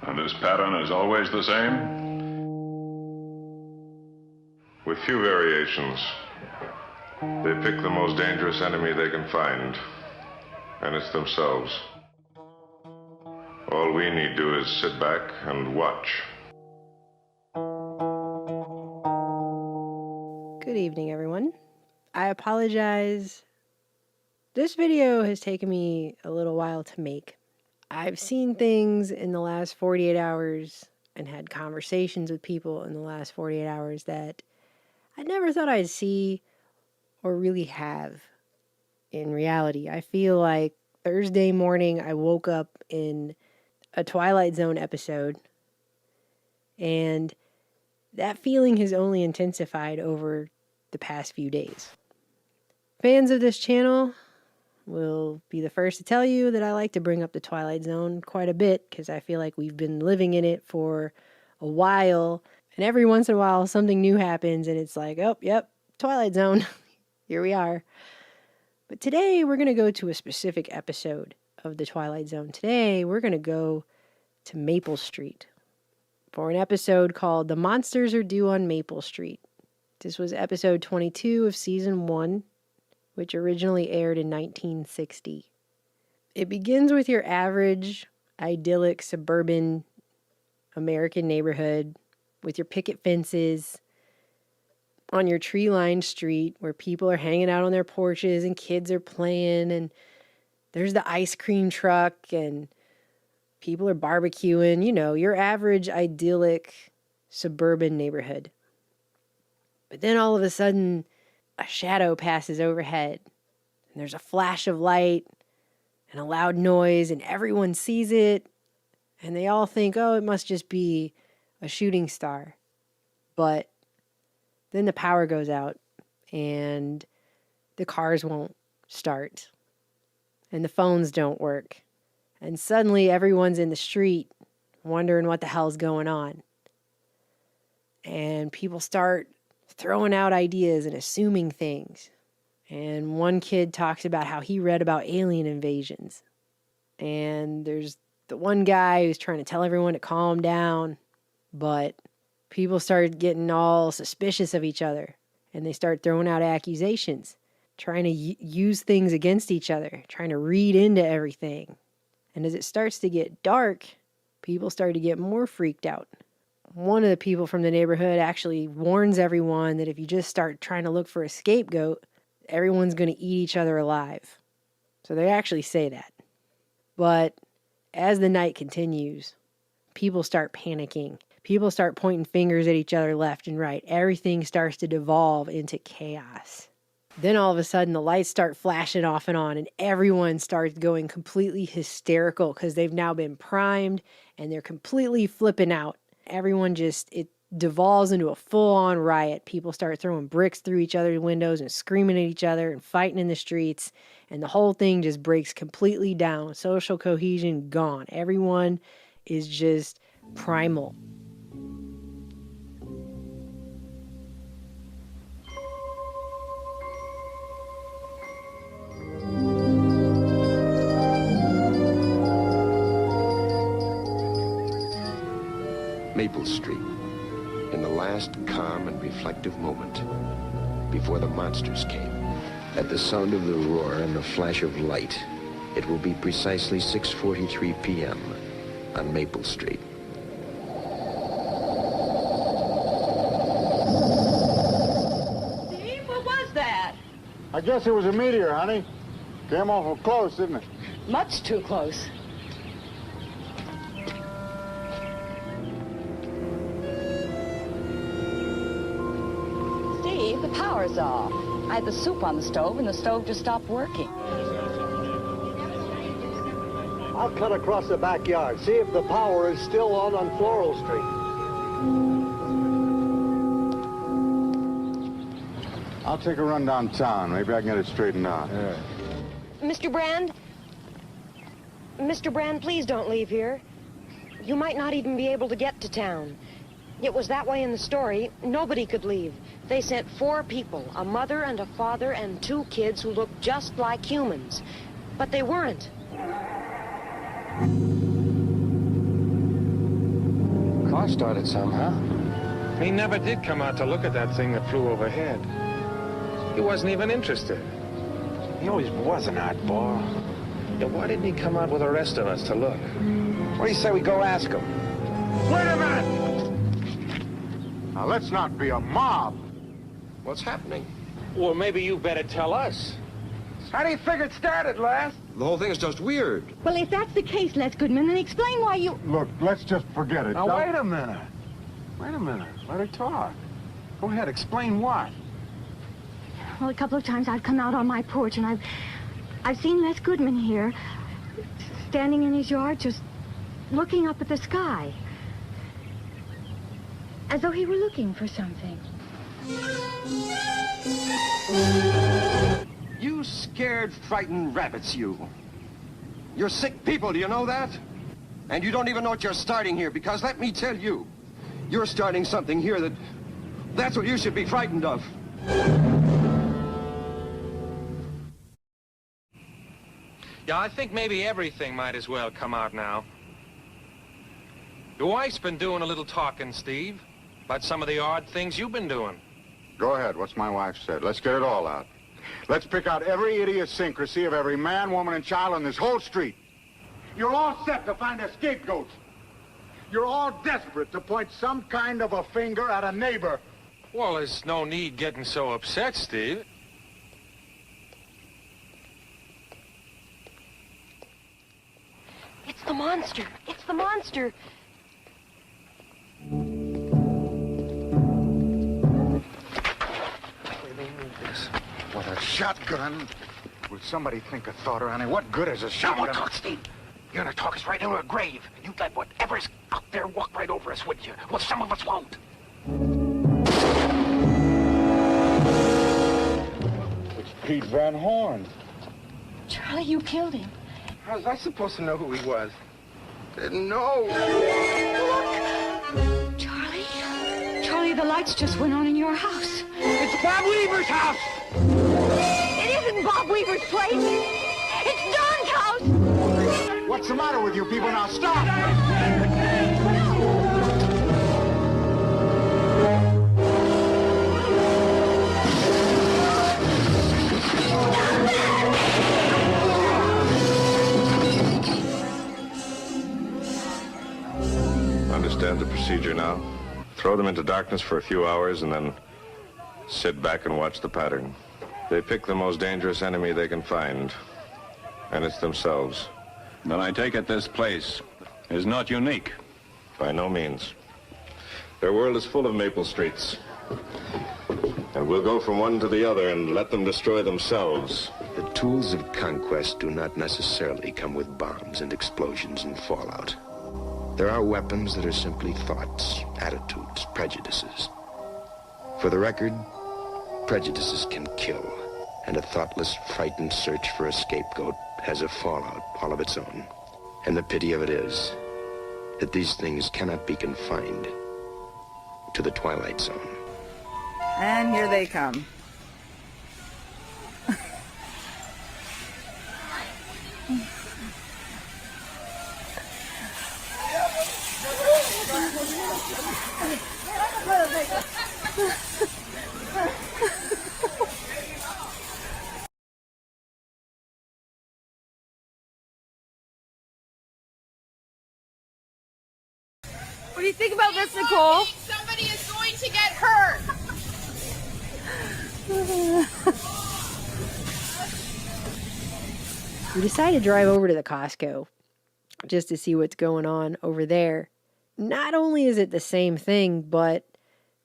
And this pattern is always the same? With few variations. They pick the most dangerous enemy they can find, and it's themselves. All we need to do is sit back and watch. Good evening, everyone. I apologize. This video has taken me a little while to make. I've seen things in the last 48 hours and had conversations with people in the last 48 hours that I never thought I'd see or really have in reality. I feel like Thursday morning I woke up in a Twilight Zone episode, and that feeling has only intensified over the past few days. Fans of this channel will be the first to tell you that I like to bring up the Twilight Zone quite a bit because I feel like we've been living in it for a while, and every once in a while something new happens and it's like, oh, yep, Twilight Zone. Here we are. But today we're going to go to a specific episode of the Twilight Zone. Today we're going to go to Maple Street for an episode called The Monsters Are Due on Maple Street. This was episode 22 of season 1, which originally aired in 1960. It begins with your average, idyllic, suburban American neighborhood with your picket fences on your tree-lined street where people are hanging out on their porches and kids are playing, and there's the ice cream truck and people are barbecuing. You know, your average, idyllic, suburban neighborhood. But then all of a sudden, a shadow passes overhead, and there's a flash of light and a loud noise, and everyone sees it, and they all think, oh, it must just be a shooting star. But then the power goes out, and the cars won't start, and the phones don't work, and suddenly everyone's in the street wondering what the hell's going on. And people start throwing out ideas and assuming things. And one kid talks about how he read about alien invasions. And there's the one guy who's trying to tell everyone to calm down, but people start getting all suspicious of each other, and they start throwing out accusations, trying to use things against each other, trying to read into everything. And as it starts to get dark, people start to get more freaked out. One of the people from the neighborhood actually warns everyone that if you just start trying to look for a scapegoat, everyone's going to eat each other alive. So they actually say that. But as the night continues, people start panicking. People start pointing fingers at each other left and right. Everything starts to devolve into chaos. Then all of a sudden the lights start flashing off and on, and everyone starts going completely hysterical because they've now been primed and they're completely flipping out. Everyone it devolves into a full-on riot. People start throwing bricks through each other's windows and screaming at each other and fighting in the streets, and the whole thing just breaks completely down. Social cohesion gone. Everyone is just primal. Maple Street, in the last calm and reflective moment before the monsters came. At the sound of the roar and the flash of light, it will be precisely 6:43 p.m. on Maple Street. Steve, what was that? I guess it was a meteor, honey. Came awful close, didn't it? Much too close. Steve, the power's off. I had the soup on the stove, and the stove just stopped working. I'll cut across the backyard, see if the power is still on Floral Street. I'll take a run downtown. Maybe I can get it straightened out. Yeah. Mr. Brand? Mr. Brand, please don't leave here. You might not even be able to get to town. It was that way in the story. Nobody could leave. They sent 4 people, a mother and a father and 2 kids who looked just like humans. But they weren't. car started some, huh? He never did come out to look at that thing that flew overhead. He wasn't even interested. He always was an oddball. Yeah, why didn't he come out with the rest of us to look? What do you say we go ask him? Wait a minute! Now, let's not be a mob. What's happening? Well, maybe you better tell us. How do you figure it started, Les? The whole thing is just weird. Well, if that's the case, Les Goodman, then explain why you... Look, let's just forget it. Now, wait a minute. Wait a minute. Let her talk. Go ahead, explain what. Well, a couple of times I've come out on my porch and I've seen Les Goodman here, standing in his yard, just looking up at the sky. As though he were looking for something. You scared, frightened rabbits, you. You're sick people, do you know that? And you don't even know what you're starting here, because let me tell you, you're starting something here that's what you should be frightened of. Yeah, I think maybe everything might as well come out now. Your wife's been doing a little talking, Steve, about some of the odd things you've been doing. Go ahead. What's my wife said? Let's get it all out. Let's pick out every idiosyncrasy of every man, woman, and child on this whole street. You're all set to find a scapegoat. You're all desperate to point some kind of a finger at a neighbor. Well, there's no need getting so upset, Steve. It's the monster. It's the monster. What a shotgun. Would somebody think a thought around here? What good is a shotgun? Don't talk, Steve. You're gonna talk us right into a grave. You'd let whatever's out there walk right over us, wouldn't you? Well, some of us won't. It's Pete Van Horn. Charlie, you killed him. How was I supposed to know who he was? Didn't know. Look! Charlie, the lights just went on in your house. It's Bob Weaver's house! It isn't Bob Weaver's place. It's Don's house! What's the matter with you people now? Stop! Understand the procedure now? Throw them into darkness for a few hours and then sit back and watch the pattern. They pick the most dangerous enemy they can find, and it's themselves. Then I take it this place is not unique. By no means. Their world is full of Maple Streets. And we'll go from one to the other and let them destroy themselves. The tools of conquest do not necessarily come with bombs and explosions and fallout. There are weapons that are simply thoughts, attitudes, prejudices. For the record, prejudices can kill, and a thoughtless, frightened search for a scapegoat has a fallout all of its own. And the pity of it is that these things cannot be confined to the Twilight Zone. And here they come. What do you think about this, Nicole? Somebody is going to get hurt. We decided to drive over to the Costco just to see what's going on over there. Not only is it the same thing, but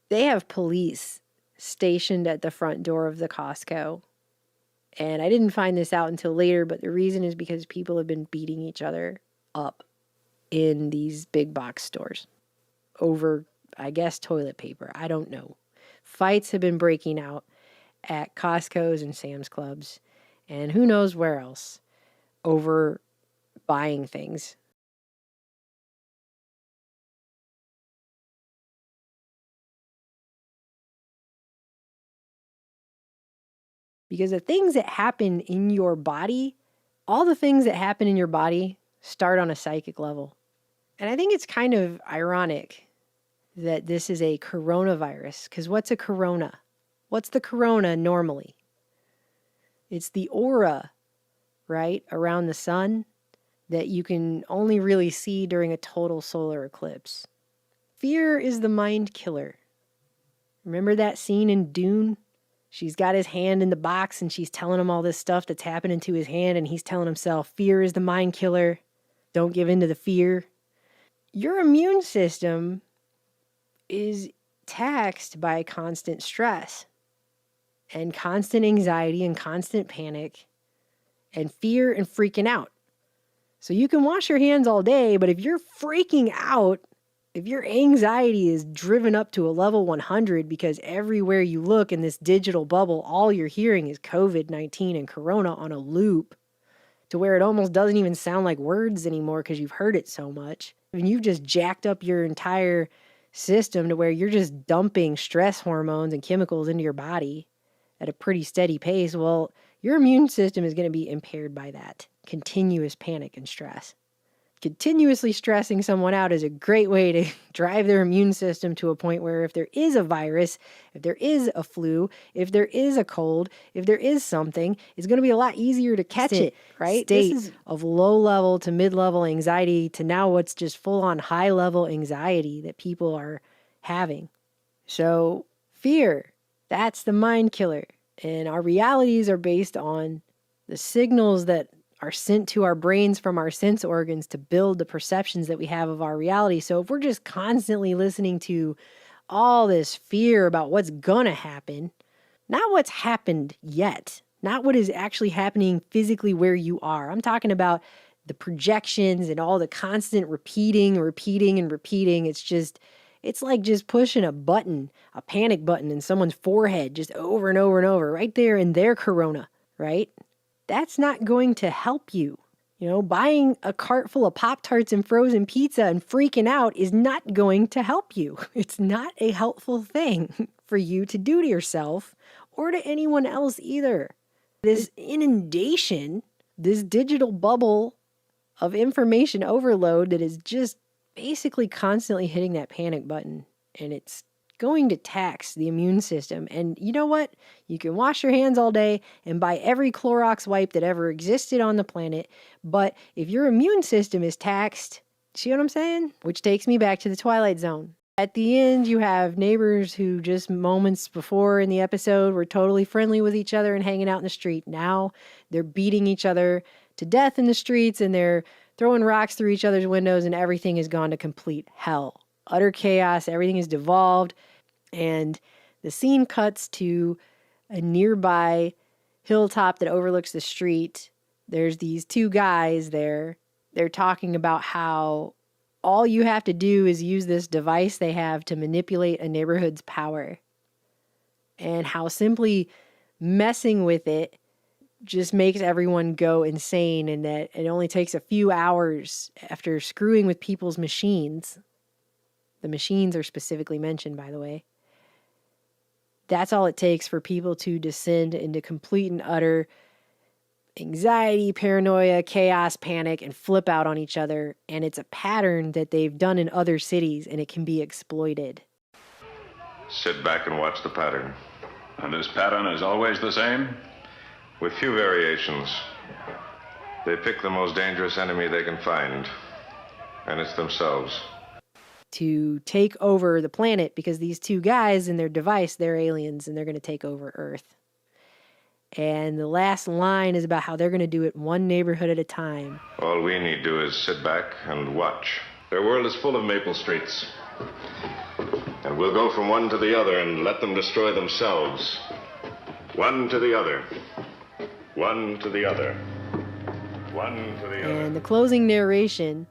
they have police stationed at the front door of the Costco. And I didn't find this out until later, but the reason is because people have been beating each other up in these big box stores over, I guess, toilet paper. I don't know. Fights have been breaking out at Costco's and Sam's Clubs and who knows where else over buying things. Because the things that happen in your body, all the things that happen in your body start on a psychic level. And I think it's kind of ironic that this is a coronavirus. Because what's a corona? What's the corona normally? It's the aura, right, around the sun that you can only really see during a total solar eclipse. Fear is the mind killer. Remember that scene in Dune? She's got his hand in the box and she's telling him all this stuff that's happening to his hand, and he's telling himself, fear is the mind killer. Don't give in to the fear. Your immune system is taxed by constant stress and constant anxiety and constant panic and fear and freaking out. So you can wash your hands all day, but if you're freaking out, if your anxiety is driven up to a level 100 because everywhere you look in this digital bubble, all you're hearing is COVID-19 and Corona on a loop, to where it almost doesn't even sound like words anymore because you've heard it so much. And you've just jacked up your entire system to where you're just dumping stress hormones and chemicals into your body at a pretty steady pace. Well, your immune system is going to be impaired by that continuous panic and stress. Continuously stressing someone out is a great way to drive their immune system to a point where if there is a virus, if there is a flu, if there is a cold, if there is something, it's going to be a lot easier to catch it, right? State this is of low level to mid level anxiety to now what's just full on high level anxiety that people are having. So fear, that's the mind killer. And our realities are based on the signals that are sent to our brains from our sense organs to build the perceptions that we have of our reality. So if we're just constantly listening to all this fear about what's gonna happen, not what's happened yet, not what is actually happening physically where you are. I'm talking about the projections and all the constant repeating. It's like just pushing a button, a panic button in someone's forehead, just over and over and over, right there in their corona, right? That's not going to help you. You know, buying a cart full of Pop-Tarts and frozen pizza and freaking out is not going to help you. It's not a helpful thing for you to do to yourself or to anyone else either. This inundation, this digital bubble of information overload that is just basically constantly hitting that panic button, and it's going to tax the immune system. And you know what? You can wash your hands all day and buy every Clorox wipe that ever existed on the planet, but if your immune system is taxed, see what I'm saying? Which takes me back to the Twilight Zone. At the end, you have neighbors who just moments before in the episode were totally friendly with each other and hanging out in the street. Now they're beating each other to death in the streets, and they're throwing rocks through each other's windows, and everything has gone to complete hell. Utter chaos, everything is devolved, and the scene cuts to a nearby hilltop that overlooks the street. There's these two guys there. They're talking about how all you have to do is use this device they have to manipulate a neighborhood's power, and how simply messing with it just makes everyone go insane, and that it only takes a few hours after screwing with people's machines. The machines are specifically mentioned, by the way. That's all it takes for people to descend into complete and utter anxiety, paranoia, chaos, panic, and flip out on each other. And it's a pattern that they've done in other cities, and it can be exploited. Sit back and watch the pattern. And this pattern is always the same? With few variations. They pick the most dangerous enemy they can find, and it's themselves. To take over the planet, because these two guys in their device, they're aliens, and they're going to take over Earth. And the last line is about how they're going to do it one neighborhood at a time. All we need to do is sit back and watch. Their world is full of Maple Streets. And we'll go from one to the other and let them destroy themselves. One to the other. One to the other. One to the other. And the closing narration,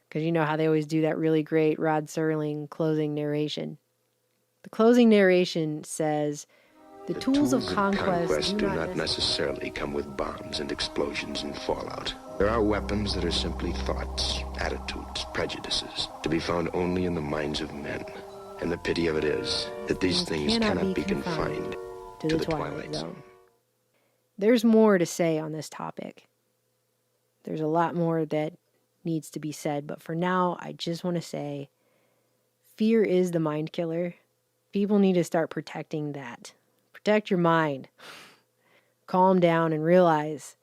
because you know how they always do that really great Rod Serling closing narration. The closing narration says, the tools of conquest do not necessarily come with bombs and explosions and fallout. There are weapons that are simply thoughts, attitudes, prejudices, to be found only in the minds of men. And the pity of it is that these things cannot be confined to the Twilight Zone. There's more to say on this topic. There's a lot more that needs to be said, but for now, I just want to say, fear is the mind killer. People need to start protecting that. Protect your mind. Calm down and realize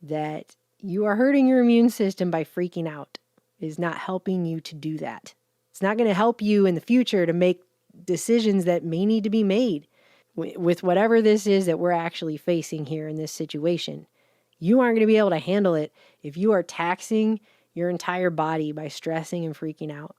that you are hurting your immune system by freaking out. It is not helping you to do that. It's not going to help you in the future to make decisions that may need to be made with whatever this is that we're actually facing here in this situation. You aren't going to be able to handle it if you are taxing your entire body by stressing and freaking out.